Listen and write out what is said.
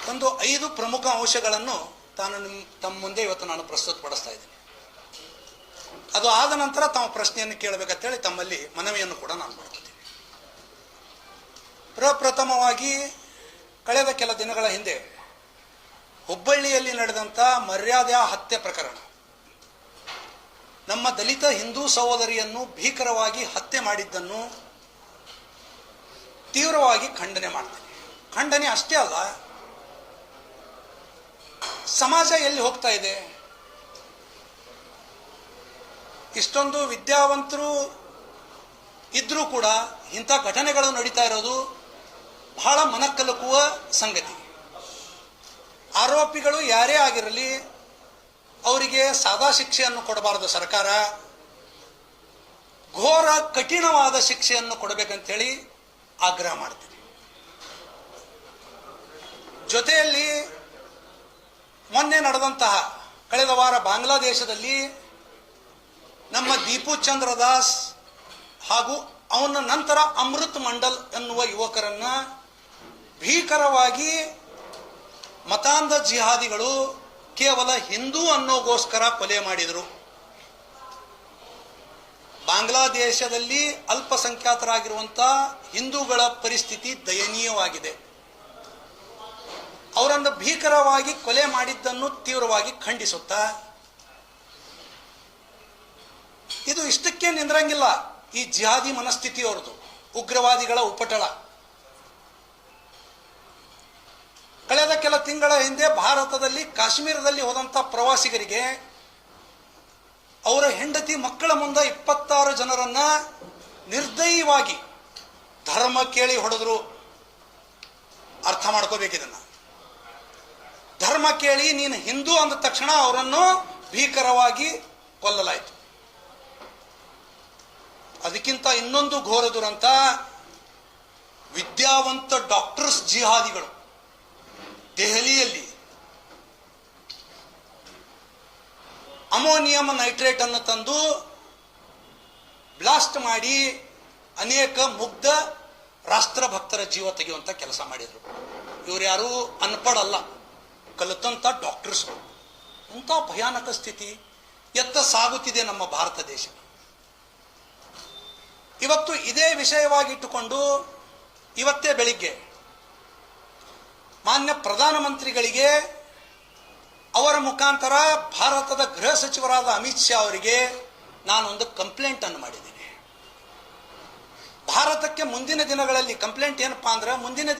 ಒಂದು 5 ಪ್ರಮುಖ ಅಂಶಗಳನ್ನು ತಮ್ಮ ಮುಂದೆ ಇವತ್ತು ನಾನು ಪ್ರಸ್ತುತಪಡಿಸ್ತಾ ಇದ್ದೀನಿ. ಅದು ಆದ ನಂತರ ತಾವು ಪ್ರಶ್ನೆಯನ್ನು ಕೇಳಬೇಕಂತೇಳಿ ತಮ್ಮಲ್ಲಿ ಮನವಿಯನ್ನು ಕೂಡ ನಾನು ಮಾಡ್ತೀನಿ. ಪ್ರಪ್ರಥಮವಾಗಿ ಕಳೆದ ಕೆಲ ದಿನಗಳ ಹಿಂದೆ ಹುಬ್ಬಳ್ಳಿಯಲ್ಲಿ ನಡೆದಂಥ ಮರ್ಯಾದಾ ಹತ್ಯೆ ಪ್ರಕರಣ, ನಮ್ಮ ದಲಿತ ಹಿಂದೂ ಸಹೋದರಿಯನ್ನು ಭೀಕರವಾಗಿ ಹತ್ಯೆ ಮಾಡಿದ್ದನ್ನು ತೀವ್ರವಾಗಿ ಖಂಡನೆ ಮಾಡ್ತೀನಿ. ಖಂಡನೆ ಅಷ್ಟೇ ಅಲ್ಲ, ಸಮಾಜ ಎಲ್ಲಿ ಹೋಗ್ತಾ ಇದೆ? ಇಷ್ಟೊಂದು ವಿದ್ಯಾವಂತರು ಇದ್ರೂ ಕೂಡ ಇಂಥ ಘಟನೆಗಳು ನಡೀತಾ ಇರೋದು ಬಹಳ ಮನಕಲಕುವ ಸಂಗತಿ. ಆರೋಪಿಗಳು ಯಾರೇ ಆಗಿರಲಿ ಅವರಿಗೆ ಸಾದಾ ಶಿಕ್ಷೆಯನ್ನು ಕೊಡಬಾರದು ಸರ್ಕಾರ, ಘೋರ ಕಠಿಣವಾದ ಶಿಕ್ಷೆಯನ್ನು ಕೊಡಬೇಕಂತೇಳಿ ಆಗ್ರಹ ಮಾಡ್ತೀನಿ. ಜೊತೆಯಲ್ಲಿ ಮೊನ್ನೆ ನಡೆದಂತಹ ಕಳೆದ ವಾರ ಬಾಂಗ್ಲಾದೇಶದಲ್ಲಿ ನಮ್ಮ ದೀಪು ಚಂದ್ರ ದಾಸ್ ಹಾಗೂ ಅವನ ನಂತರ ಅಮೃತ್ ಮಂಡಲ್ ಎನ್ನುವ ಯುವಕರನ್ನ ಭೀಕರವಾಗಿ ಮತಾಂಧ ಜಿಹಾದಿಗಳು ಕೇವಲ ಹಿಂದೂ ಅನ್ನೋಗೋಸ್ಕರ ಕೊಲೆ ಮಾಡಿದರು. ಬಾಂಗ್ಲಾದೇಶದಲ್ಲಿ ಅಲ್ಪಸಂಖ್ಯಾತರಾಗಿರುವಂಥ ಹಿಂದೂಗಳ ಪರಿಸ್ಥಿತಿ ದಯನೀಯವಾಗಿದೆ. ಅವರನ್ನು ಭೀಕರವಾಗಿ ಕೊಲೆ ಮಾಡಿದ್ದನ್ನು ತೀವ್ರವಾಗಿ ಖಂಡಿಸುತ್ತಾ, ಇದು ಇಷ್ಟಕ್ಕೆ ನಿಂದ್ರಂಗಿಲ್ಲ. ಈ ಜಿಹಾದಿ ಮನಸ್ಥಿತಿಯವರದು, ಉಗ್ರವಾದಿಗಳ ಉಪಟಳ. ಕಳೆದ ಕೆಲ ತಿಂಗಳ ಹಿಂದೆ ಭಾರತದಲ್ಲಿ ಕಾಶ್ಮೀರದಲ್ಲಿ ಹೋದಂಥ ಪ್ರವಾಸಿಗರಿಗೆ ಅವರ ಹೆಂಡತಿ ಮಕ್ಕಳ ಮುಂದೆ 26 ಜನರನ್ನ ನಿರ್ದಯವಾಗಿ ಧರ್ಮ ಕೇಳಿ ಹೊಡೆದ್ರು. ಅರ್ಥ ಮಾಡ್ಕೋಬೇಕಿದನ್ನ. ಧರ್ಮ ಕೇಳಿ ನೀನು ಹಿಂದೂ ಅಂದ ತಕ್ಷಣ ಅವರನ್ನು ಭೀಕರವಾಗಿ ಕೊಲ್ಲಲಾಯಿತು. ಅದಕ್ಕಿಂತ ಇನ್ನೊಂದು ಘೋರ ದುರಂತ, ವಿದ್ಯಾವಂತ ಡಾಕ್ಟರ್ಸ್ ಜಿಹಾದಿಗಳು ದೆಹಲಿಯಲ್ಲಿ ಅಮೋನಿಯಂ ನೈಟ್ರೇಟ್ ಅನ್ನು ತಂದು ಬ್ಲಾಸ್ಟ್ ಮಾಡಿ ಅನೇಕ ಮುಗ್ಧ ರಾಷ್ಟ್ರಭಕ್ತರ ಜೀವ ತೆಗೆಯುವಂತ ಕೆಲಸ ಮಾಡಿದರು. ಇವರು ಯಾರು ಅನ್ಪಡ್ ಅಲ್ಲ, ಕಲಿತಂತ ಡಾಕ್ಟರ್ಸ್ಗಳು. ಇಂಥ ಭಯಾನಕ ಸ್ಥಿತಿ ಎತ್ತ ಸಾಗುತ್ತಿದೆ ನಮ್ಮ ಭಾರತ ದೇಶ. ಇವತ್ತು ಇದೇ ವಿಷಯವಾಗಿಟ್ಟುಕೊಂಡು ಇವತ್ತೇ ಬೆಳಿಗ್ಗೆ ಮಾನ್ಯ ಪ್ರಧಾನಮಂತ್ರಿಗಳಿಗೆ ಅವರ ಮುಖಾಂತರ ಭಾರತದ ಗೃಹ ಸಚಿವರಾದ ಅಮಿತ್ ಶಾ ಅವರಿಗೆ ನಾನೊಂದು ಕಂಪ್ಲೇಂಟ್ ಅನ್ನು ಮಾಡಿದ್ದೀನಿ. ಭಾರತಕ್ಕೆ ಮುಂದಿನ ದಿನಗಳಲ್ಲಿ ಕಂಪ್ಲೇಂಟ್ ಏನಪ್ಪಾ ಅಂದ್ರೆ, ಮುಂದಿನ